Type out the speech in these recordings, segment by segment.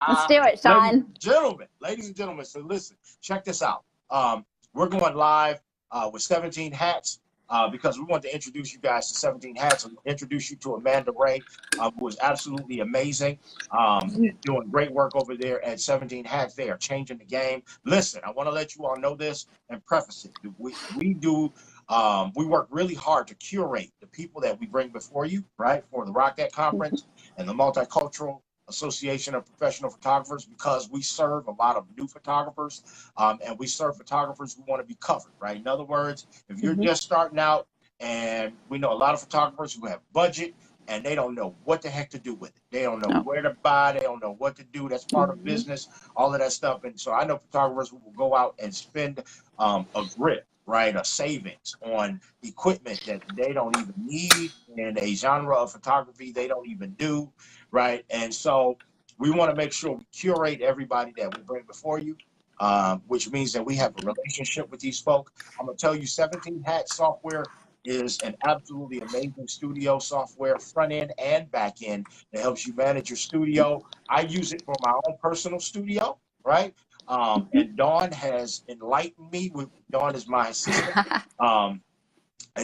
Let's do it, Sean. Ladies and gentlemen, so listen, check this out. We're going live with 17 Hats because we want to introduce you guys to 17 Hats and introduce you to Amanda Rae, who is absolutely amazing, doing great work over there at 17 Hats. They are changing the game. Listen, I want to let you all know this and preface it. We work really hard to curate the people that we bring before you, right, for the Rock That Conference and the Multicultural Association of Professional Photographers, because we serve a lot of new photographers and we serve photographers who want to be covered, right? In other words, if you're just starting out, and we know a lot of photographers who have budget and they don't know what the heck to do with it. They don't know where to buy. They don't know what to do. That's part of business, all of that stuff. And so I know photographers who will go out and spend a grip, right, a savings on equipment that they don't even need in a genre of photography they don't even do, right? And so we want to make sure we curate everybody that we bring before you, which means that we have a relationship with these folk. I'm going to tell you, 17 Hats software is an absolutely amazing studio software, front end and back end, that helps you manage your studio. I use it for my own personal studio, right? And Dawn has enlightened me. Dawn is my assistant, and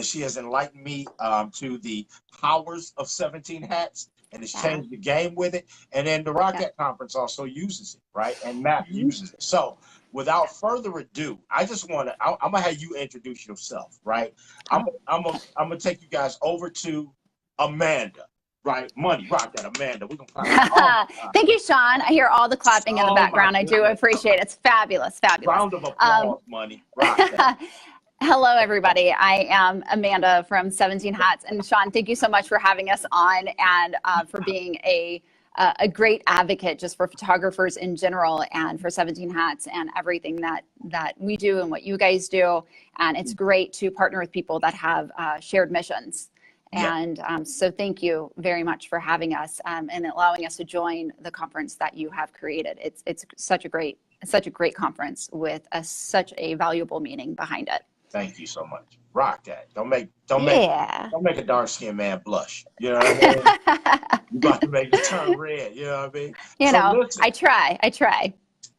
she has enlightened me to the powers of 17 Hats, and has changed the game with it. And then the Rocket Conference also uses it, right? And MAPP uses it. So without further ado, I just want to, I'm going to have you introduce yourself, right? I'm going to take you guys over to Amanda. Right, money, rock that, Amanda. We're gonna Thank you, Sean. I hear all the clapping in the background. I do appreciate it. It's fabulous, fabulous. Round of applause, money. Rock that. Hello, everybody. I am Amanda from 17 Hats, and Sean, thank you so much for having us on and for being a great advocate just for photographers in general and for 17 Hats and everything that we do and what you guys do. And it's great to partner with people that have shared missions. And so thank you very much for having us and allowing us to join the conference that you have created. It's such a great conference with such a valuable meaning behind it. Thank you so much. Rock that. Don't make a dark skinned man blush. You know what I mean? You're about to make it turn red. You know what I mean? Listen, I try.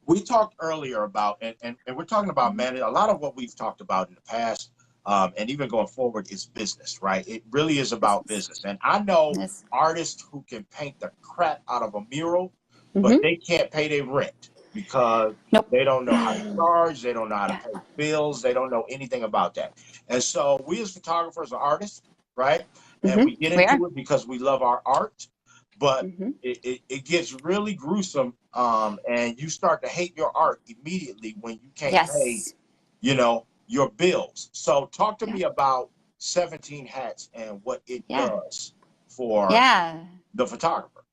We talked earlier about, and we're talking about managing. A lot of what we've talked about in the past, and even going forward, is business, right? It really is about business. And I know artists who can paint the crap out of a mural, but they can't pay their rent because they don't know how to charge, they don't know how to pay bills, they don't know anything about that. And so we as photographers are artists, right? And we get into it because we love our art, but it gets really gruesome, and you start to hate your art immediately when you can't pay, your bills. So talk to me about 17 Hats and what it does for the photographer.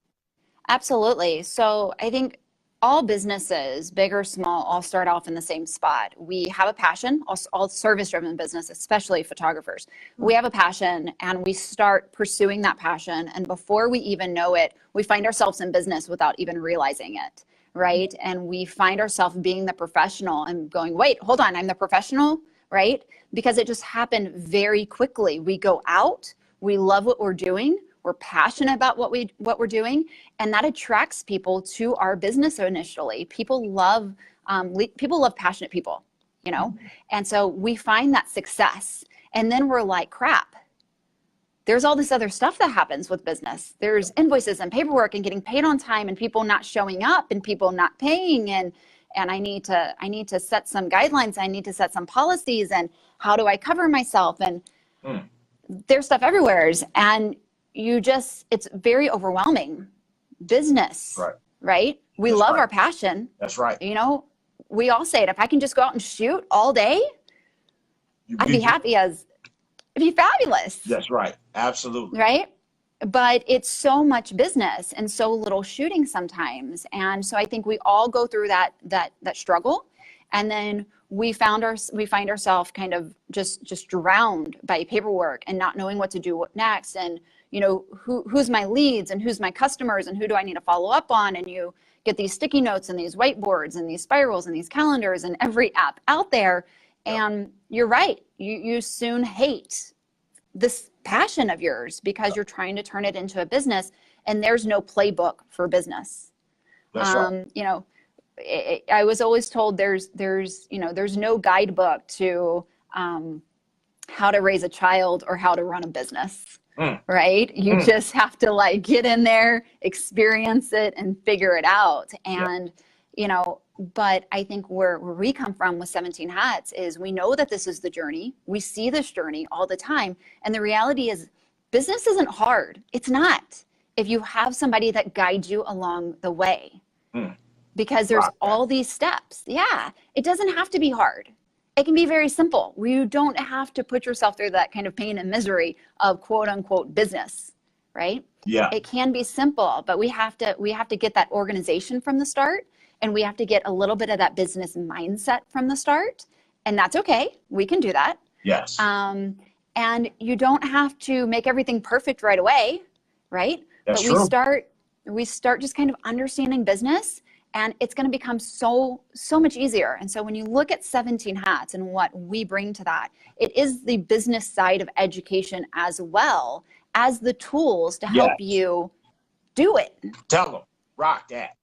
Absolutely. So I think all businesses, big or small, all start off in the same spot. We have a passion, all service-driven business, especially photographers. We have a passion and we start pursuing that passion. And before we even know it, we find ourselves in business without even realizing it, right? And we find ourselves being the professional and going, wait, hold on, I'm the professional, right? Because it just happened very quickly. We go out, we love what we're doing, we're passionate about what we're doing, and that attracts people to our business initially. People love passionate people, and so we find that success, and then we're like, crap. There's all this other stuff that happens with business. There's invoices and paperwork and getting paid on time, and people not showing up, and people not paying, and I need to set some guidelines. I need to set some policies, and how do I cover myself? And there's stuff everywhere, and it's very overwhelming business, right? We love our passion. That's right. We all say it. If I can just go out and shoot all day, I'd be happy it'd be fabulous. That's right. Absolutely. Right. But it's so much business and so little shooting sometimes. And so I think we all go through that struggle. And then we find ourselves kind of just drowned by paperwork and not knowing what to do next. And who's my leads and who's my customers and who do I need to follow up on? And you get these sticky notes and these whiteboards and these spirals and these calendars and every app out there. And you're right. You soon hate this passion of yours because you're trying to turn it into a business, and there's no playbook for business. That's right. You know, I was always told there's no guidebook to how to raise a child or how to run a business, Mm, right? You mm, just have to like get in there, experience it, and figure it out. yeah. And, you know, but I think where we come from with 17 Hats is we know that this is the journey. We see this journey all the time. And the reality is business isn't hard. It's not. If you have somebody that guides you along the way, Mm, because there's rock that. all these steps. Yeah, it doesn't have to be hard. It can be very simple. You don't have to put yourself through that kind of pain and misery of quote unquote business, right? Yeah. It can be simple, but we have to get that organization from the start, and we have to get a little bit of that business mindset from the start, and that's okay. We can do that. Yes. Um, and you don't have to make everything perfect right away, right? That's But true. we start just kind of understanding business, and it's going to become so much easier. And so when you look at 17 Hats and what we bring to that, it is the business side of education as well as the tools to help Yes. you do it. Tell them. Rock that.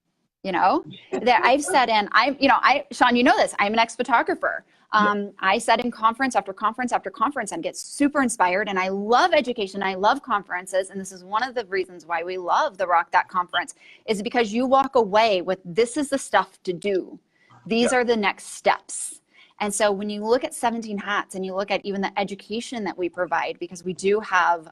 You know, that I've said in, Sean, you know this, I'm an ex-photographer. Yeah. I sat in conference after conference after conference and get super inspired. And I love education. I love conferences. And this is one of the reasons why we love the Rock That conference, is because you walk away with, this is the stuff to do. These Yeah. are the next steps. And so when you look at 17 Hats and you look at even the education that we provide, because we do have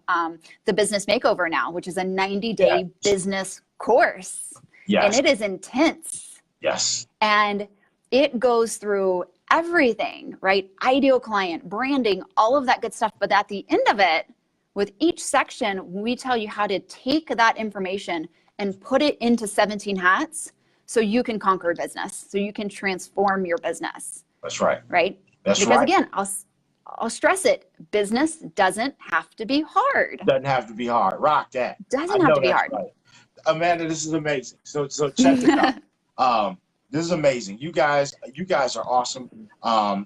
the business makeover now, which is a 90-day Yeah. business course. And Yes. it is intense. Yes. And it goes through everything, right? Ideal client, branding, all of that good stuff. But at the end of it, with each section, we tell you how to take that information and put it into 17 Hats so you can conquer business, so you can transform your business, That's right. right? That's Because right. again, I'll stress it, business doesn't have to be hard. Doesn't have to be hard. Rock that. I Doesn't have know to be that's hard. right. Amanda, this is amazing. So check this out. This is amazing. You guys are awesome.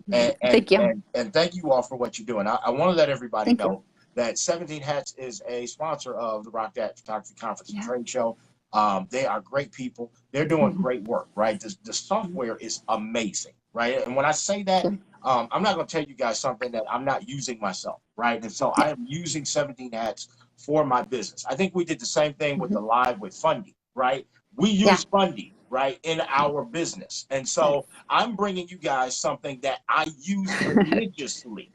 Thank you. And thank you all for what you're doing. I want to let everybody Thank you. know that 17 Hats is a sponsor of the Rock That Photography Conference and Yeah. Trade Show. They are great people. They're doing great work, right? The software is amazing, right? And when I say that, I'm not going to tell you guys something that I'm not using myself, right? And so I am using 17 Hats for my business. I think we did the same thing with the live with funding, right? We use funding, right, in our business. And so I'm bringing you guys something that I use religiously,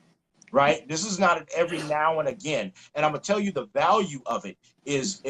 right? This is not an every now and again. And I'm gonna tell you the value of it is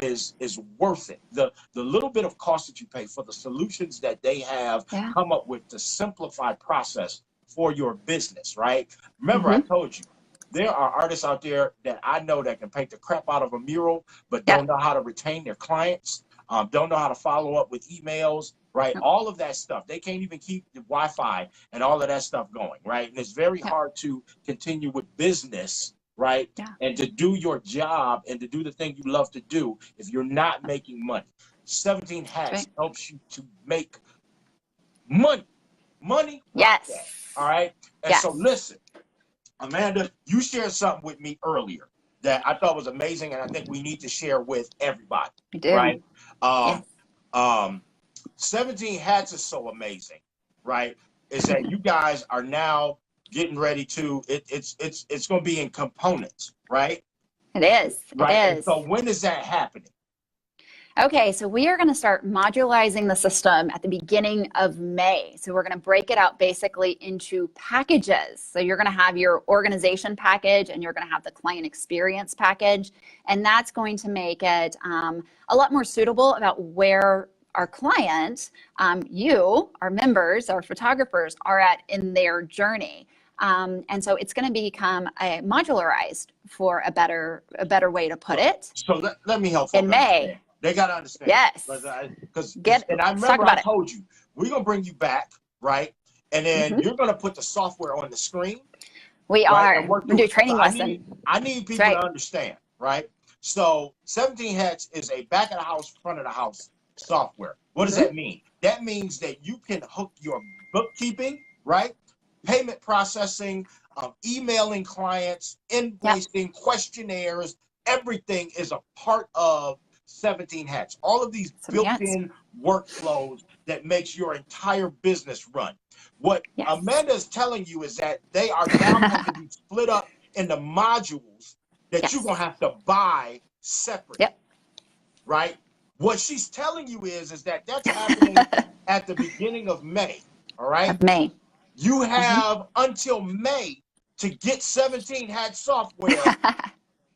worth it. The little bit of cost that you pay for the solutions that they have come up with to simplify process for your business, right? Remember, I told you, there are artists out there that I know that can paint the crap out of a mural, but don't know how to retain their clients, don't know how to follow up with emails, right? All of that stuff. They can't even keep the Wi-Fi and all of that stuff going, right? And it's very hard to continue with business, right? And to do your job and to do the thing you love to do if you're not making money. 17 Hats helps you to make money. Money? Yes. All right? And so listen, Amanda, you shared something with me earlier that I thought was amazing, and I think we need to share with everybody. We do. Right? 17 Hats is so amazing, right? Is that you guys are now getting ready to it's going to be in components, right? It is. Right. It And is. so when is that happening? Okay, so we are going to start modularizing the system at the beginning of May. So we're going to break it out basically into packages. So you're going to have your organization package and you're going to have the client experience package. And that's going to make it a lot more suitable about where our client, you, our members, our photographers are at in their journey. And so it's going to become a modularized, for a better way to put it. So let me help in May. Understand. They got to understand. Yes. And I remember I told you, we're going to bring you back, right? And then you're going to put the software on the screen. We are. We're going to do a training lesson. I need people to understand, right? So 17 Hats is a back of the house, front of the house software. What does that mean? That means that you can hook your bookkeeping, right? Payment processing, emailing clients, invoicing, questionnaires, everything is a part of 17 Hats. All of these built-in workflows that makes your entire business run. What Amanda is telling you is that they are now going to be split up into modules that you're going to have to buy separately, right? What she's telling you is that that's happening at the beginning of May, all right? Of May. You have until May to get 17 Hat software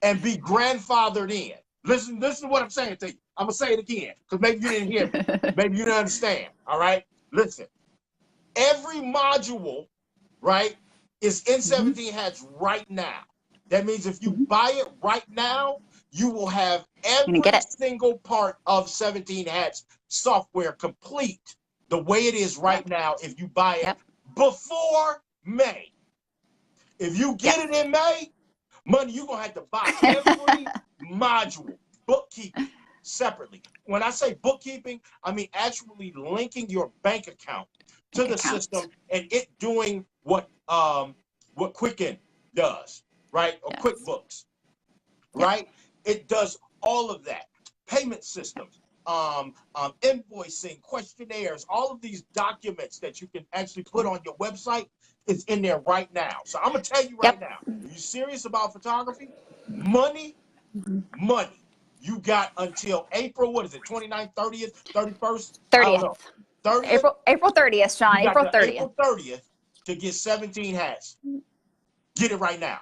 and be grandfathered in. Listen to what I'm saying to you. I'm going to say it again because maybe you didn't hear me. Maybe you didn't understand, all right? Listen, every module, right, is in 17 Hats right now. That means if you buy it right now, you will have every single part of 17 Hats software complete the way it is right now if you buy it before May. If you get it in May, money, you're going to have to buy every module, bookkeeping separately. When I say bookkeeping, I mean actually linking your bank account to the system and it doing what Quicken does, right? Or QuickBooks, right? It does all of that. Payment systems, invoicing, questionnaires, all of these documents that you can actually put on your website is in there right now. So I'm going to tell you right now, are you serious about photography? Money. You got until April, what is it, 29th, 30th, 31st? 30th. I don't know. 30th? April 30th, Sean. April 30th. April 30th to get 17 Hats. Get it right now.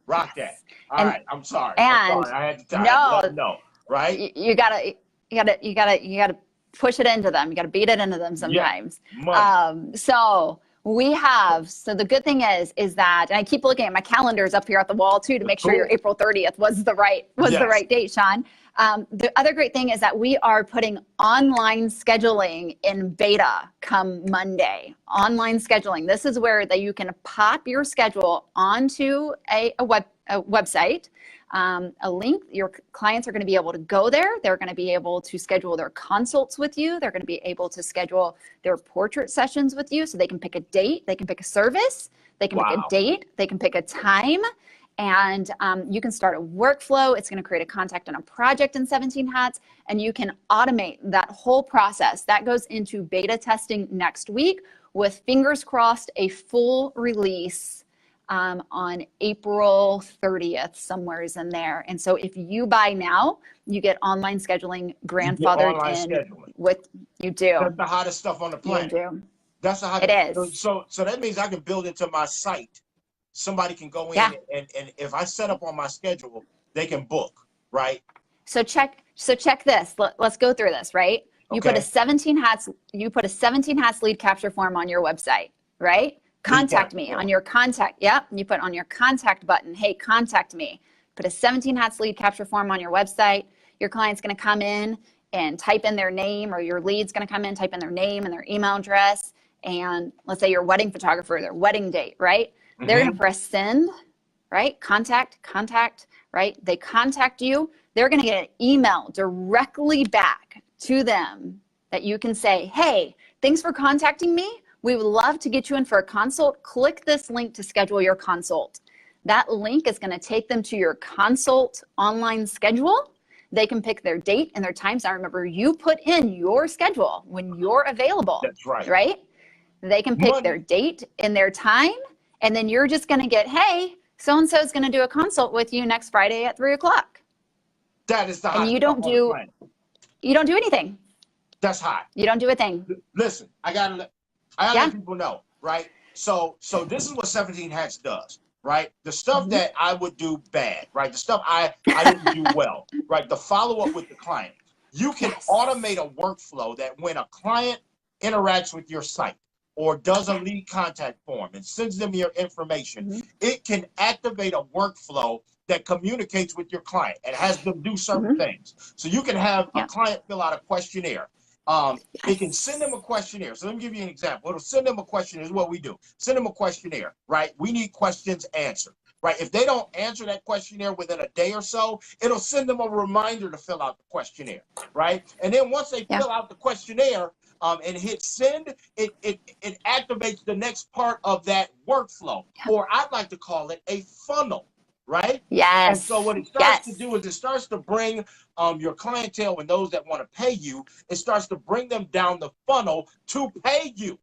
Rock that. All right. I'm sorry. I had to let them know, right? You gotta push it into them. You gotta beat it into them sometimes. So the good thing is that, and I keep looking at my calendars up here at the wall too to make sure your April 30th was the right date, Sean. The other great thing is that we are putting online scheduling in beta come Monday. Online scheduling. This is where you can pop your schedule onto a website, a link. Your clients are going to be able to go there. They're going to be able to schedule their consults with you. They're going to be able to schedule their portrait sessions with you. So they can pick a date. They can pick a service. They can pick a date. They can pick a time. And you can start a workflow. It's going to create a contact and a project in 17 Hats, and you can automate that whole process. That goes into beta testing next week with, fingers crossed, a full release on April 30th, somewhere's in there. And so if you buy now, you get online scheduling grandfathered in with, you do. That's the hottest stuff on the planet. You do. That's the hottest. It is. So that means I can build into my site. Somebody can go in and if I set up on my schedule, they can book, right? So check this. Let's go through this, right? You put a 17 Hats lead capture form on your website, right? Contact me on your contact. You put on your contact button. Hey, contact me. Put a 17 Hats lead capture form on your website. Your client's going to come in and type in their name, or your lead's going to come in, type in their name and their email address. And let's say your wedding photographer, their wedding date, right? They're going to press send, right? Contact, right? They contact you. They're going to get an email directly back to them that you can say, hey, thanks for contacting me. We would love to get you in for a consult. Click this link to schedule your consult. That link is going to take them to your consult online schedule. They can pick their date and their times. Now remember, you put in your schedule when you're available. That's right. Right? They can pick their date and their time. And then you're just going to get, hey, so-and-so is going to do a consult with you next Friday at 3 o'clock. That is the hot. And you don't do anything. That's hot. You don't do a thing. Listen, I gotta let people know, right? So this is what 17 Hats does, right? The stuff that I would do bad, right? The stuff I didn't do well, right? The follow-up with the client. You can automate a workflow that when a client interacts with your site, or does a lead contact form and sends them your information, it can activate a workflow that communicates with your client and has them do certain things. So you can have a client fill out a questionnaire. It can send them a questionnaire. So let me give you an example. It'll send them a questionnaire. This is what we do. Send them a questionnaire, right? We need questions answered, right? If they don't answer that questionnaire within a day or so, it'll send them a reminder to fill out the questionnaire, right? And then once they fill out the questionnaire, and hit send, it activates the next part of that workflow, or I'd like to call it a funnel, right? And Yes. so what it starts to do is it starts to bring your clientele and those that want to pay you, it starts to bring them down the funnel to pay you,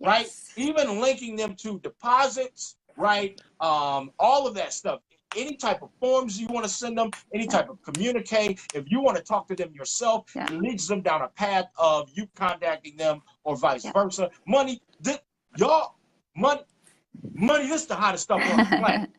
right? Yes. Even linking them to deposits, right? All of that stuff. Any type of forms you want to send them, any type of communique, if you want to talk to them yourself, Yeah. it leads them down a path of you contacting them or vice Yeah. versa. Money, y'all, money, this is the hottest stuff on the planet.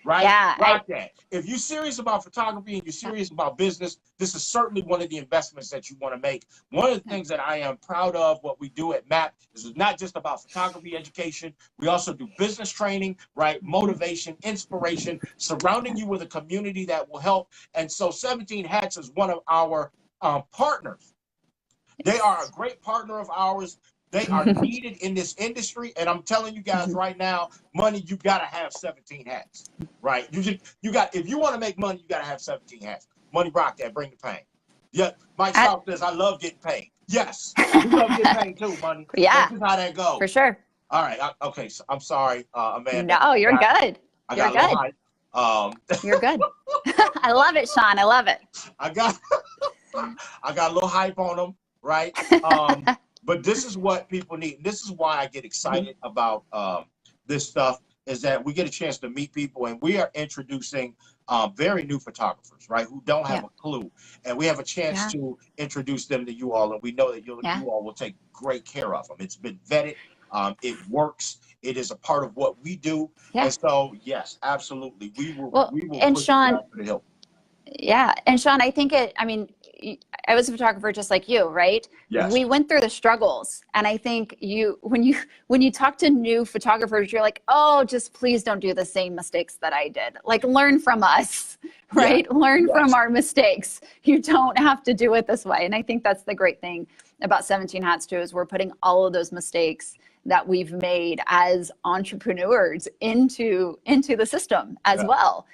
Right? Yeah, Rock that. If you're serious about photography and you're serious about business, this is certainly one of the investments that you want to make. One of the things that I am proud of what we do at MAPP is it's not just about photography education. We also do business training, right? Motivation, inspiration, surrounding you with a community that will help. And so 17 Hats is one of our partners. They are a great partner of ours. They are needed in this industry. And I'm telling you guys right now, money, you got to have 17 hats, right? You got, if you want to make money, you got to have 17 hats. Money, rock that, bring the pain. Yeah, Mike South says, I love getting paid. Yes, we love getting paid too, money. Yeah, that's just how that goes. for sure. All right, okay, so I'm sorry, Amanda. No, you're good. I got a little hype. You're good. I love it, Sean. I love it. I got a little hype on them, right? But this is what people need. This is why I get excited about this stuff, is that we get a chance to meet people, and we are introducing very new photographers, right, who don't have a clue. And we have a chance to introduce them to you all, and we know that you all will take great care of them. It's been vetted. It works. It is a part of what we do. And so, yes, absolutely. We will and push Sean, to the hill. Yeah. And Sean, I think I mean, I was a photographer just like you, right? Yes. We went through the struggles. And I think when you talk to new photographers, you're like, oh, just please don't do the same mistakes that I did. Like, learn from us, right? Learn from our mistakes. You don't have to do it this way. And I think that's the great thing about 17 Hats too, is we're putting all of those mistakes that we've made as entrepreneurs into the system as well.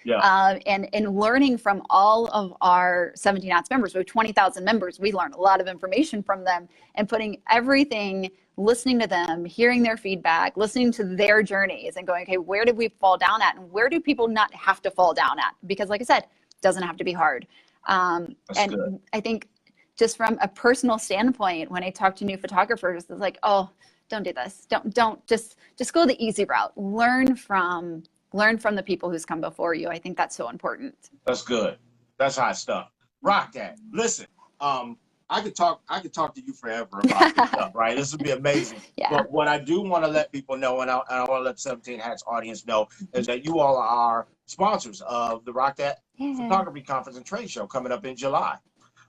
And learning from all of our 17 Hats members. We have 20,000 members. We learn a lot of information from them, and putting everything, listening to them, hearing their feedback, listening to their journeys, and going, okay, where did we fall down at? And where do people not have to fall down at? Because like I said, it doesn't have to be hard. And good. I think just from a personal standpoint, when I talk to new photographers, it's like, oh, don't do this. Don't just go the easy route. Learn from the people who's come before you. I think that's so important. That's good. That's hot stuff. Rock that. Listen, I could talk to you forever about this stuff, right? This would be amazing. But what I do want to let people know, and I want to let 17 Hats audience know, is that you all are sponsors of the Rock That Photography Conference and Trade Show coming up in July.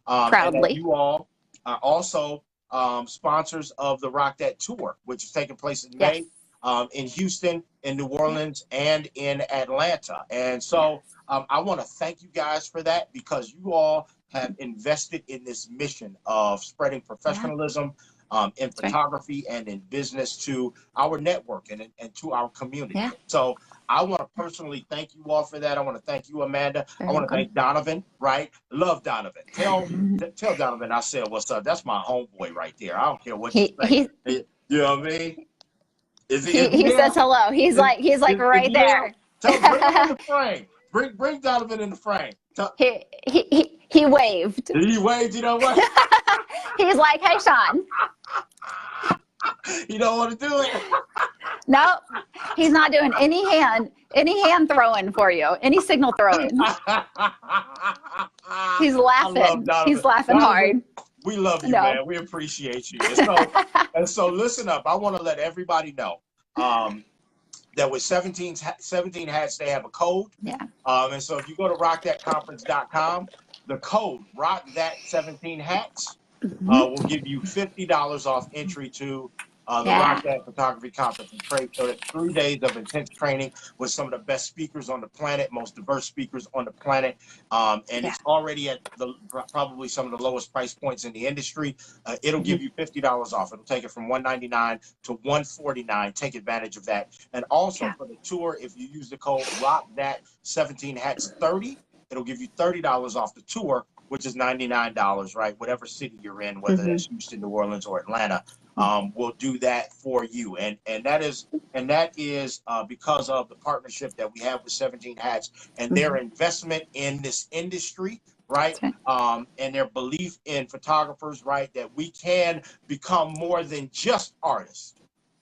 Proudly. And that you all are also sponsors of the Rock That Tour, which is taking place in May in Houston, in New Orleans, and in Atlanta. And so I want to thank you guys for that, because you all have invested in this mission of spreading professionalism in photography and in business to our network and to our community. So I want to personally thank you all for that. I want to thank you, Amanda. I want to thank Donovan, right? Love Donovan. Tell Donovan I said what's up. That's my homeboy right there. I don't care what you say. You know what I mean? He says hello. He's like right there. Bring him in the frame. Bring Donovan in the frame. He waved. He waved, you know what? He's like, hey, Sean. You don't want to do it? Nope. He's not doing any hand throwing for you, any signal throwing. He's laughing. He's laughing hard. We love you, man. We appreciate you. And so listen up. I want to let everybody know that with 17 Hats, they have a code. And so if you go to rockthatconference.com, the code ROCK17Hats will give you $50 off entry to the Rock That Photography Conference and Trade Show. That's 3 days of intense training with some of the best speakers on the planet, most diverse speakers on the planet. And it's already at probably some of the lowest price points in the industry. It'll give you $50 off. It'll take it from $199 to $149. Take advantage of that. And also for the tour, if you use the code ROCK17Hats30, it'll give you $30 off the tour, which is $99, right? Whatever city you're in, whether that's Houston, New Orleans, or Atlanta. will do that for you. And that is because of the partnership that we have with 17 Hats and their investment in this industry, right? And their belief in photographers, right? That we can become more than just artists,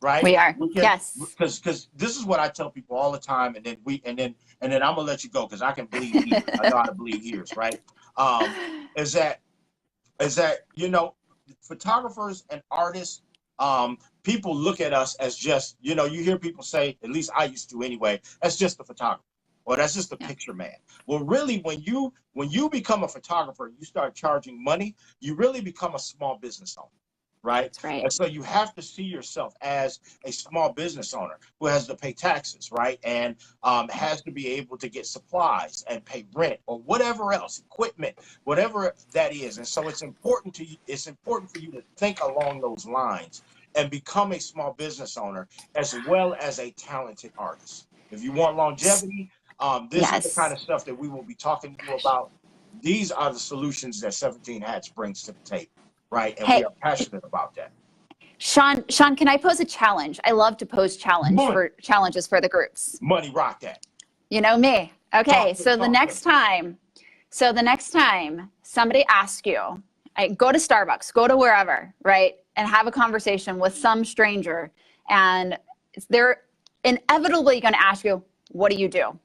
right? We are. Yes. Because this is what I tell people all the time, and then I'm gonna let you go because I can bleed ears. I know how to bleed ears, right? Is that photographers and artists, people look at us as just, you hear people say, at least I used to anyway, that's just a photographer, or that's just a picture man. Well, really, when you become a photographer and you start charging money, you really become a small business owner. Right? That's right. And so you have to see yourself as a small business owner who has to pay taxes, right? And has to be able to get supplies and pay rent or whatever else, equipment, whatever that is. And so it's important for you to think along those lines and become a small business owner as well as a talented artist. If you want longevity, this is the kind of stuff that we will be talking to you about. These are the solutions that 17 Hats brings to the table. Right, and we are passionate about that. Sean, can I pose a challenge? I love to pose challenges for the groups. Money, rock that. You know me. Okay, so the next time somebody asks you, go to Starbucks, go to wherever, right, and have a conversation with some stranger, and they're inevitably going to ask you, "What do you do?"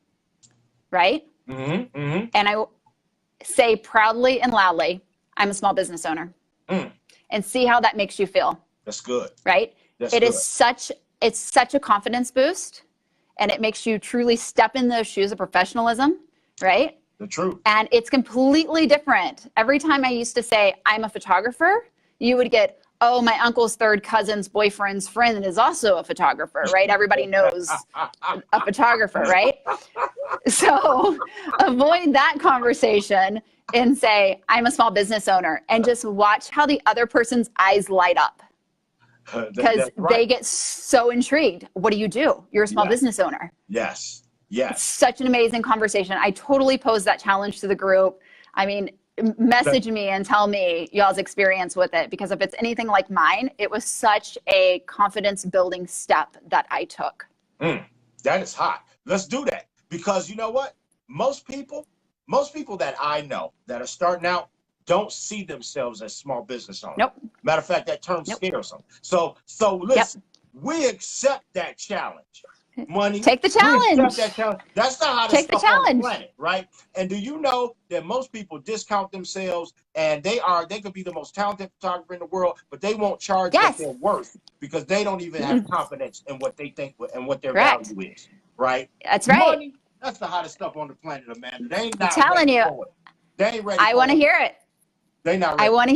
Right? And I say proudly and loudly, "I'm a small business owner." And see how that makes you feel. That's good. Right? It's such a confidence boost, and it makes you truly step in those shoes of professionalism, right? The truth. And it's completely different. Every time I used to say, "I'm a photographer," you would get, "Oh, my uncle's third cousin's boyfriend's friend is also a photographer," right? Everybody knows a photographer, right? So avoid that conversation and say, "I'm a small business owner," and just watch how the other person's eyes light up. Because they get so intrigued. "What do you do? You're a small business owner." Yes. It's such an amazing conversation. I totally pose that challenge to the group. I mean, message me and tell me y'all's experience with it, because if it's anything like mine, it was such a confidence building step that I took. That is hot. Let's do that, because you know what? Most people that I know that are starting out don't see themselves as small business owners. Nope. Matter of fact, that term scares them. So listen, we accept that challenge. Money. Take the challenge. We accept that challenge. That's the hottest stuff on the planet, right? And do you know that most people discount themselves, and they could be the most talented photographer in the world, but they won't charge what they're worth because they don't even have confidence in what they think and what their value is, right? That's right. Money, that's the hottest stuff on the planet, Amanda. They ain't not telling you. They ain't ready. I want to hear it. They not ready. I want to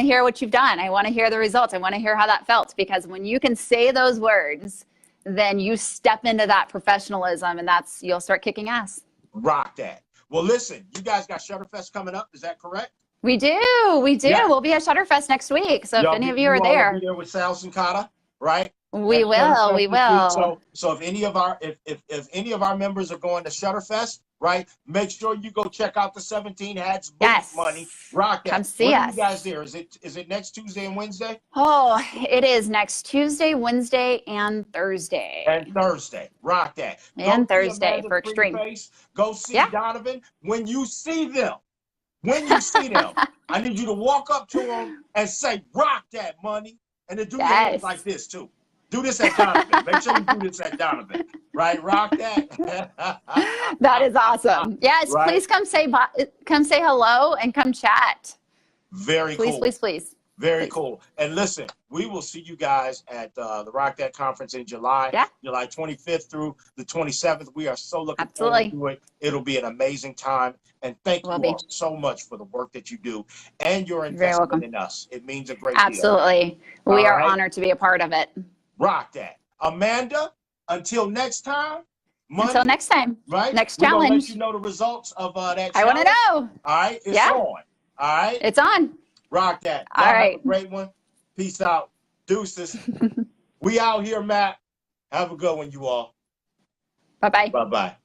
hear what you've done. I want to hear the results. I want to hear how that felt, because when you can say those words, then you step into that professionalism, and you'll start kicking ass. Rock that. Well, listen, you guys got Shutterfest coming up. Is that correct? We do. Yeah. We'll be at Shutterfest next week. So if any of you are there, be there with Sal Sincata, right? We will. So if any of our members are going to Shutterfest, right, make sure you go check out the 17 Hats booth. Money, rock that. Come see us. You guys there? Is it next Tuesday and Wednesday? Oh, it is next Tuesday, Wednesday, and Thursday. Rock that. And Thursday for Extreme. Go see Donovan. When you see them, I need you to walk up to them and say, "Rock that, Money," and then do your hands like this too. Do this at Donovan. Make sure you do this at Donovan. Right? Rock that. That is awesome. Yes, right? Please come say hello and come chat. Very cool. Please. Very cool. And listen, we will see you guys at the Rock That Conference in July. Yeah. July 25th through the 27th. We are so looking forward to it. It'll be an amazing time. And thank you all so much for the work that you do and your investment in us. It means a great deal. Absolutely. We are honored to be a part of it. Rock that. Amanda, until next time. Until next time. Right? Next We're challenge. Gonna let you know the results of that challenge. I want to know. All right? It's on. All right? It's on. Rock that. All right. Have a great one. Peace out. Deuces. We out here, Matt. Have a good one, you all. Bye-bye. Bye-bye.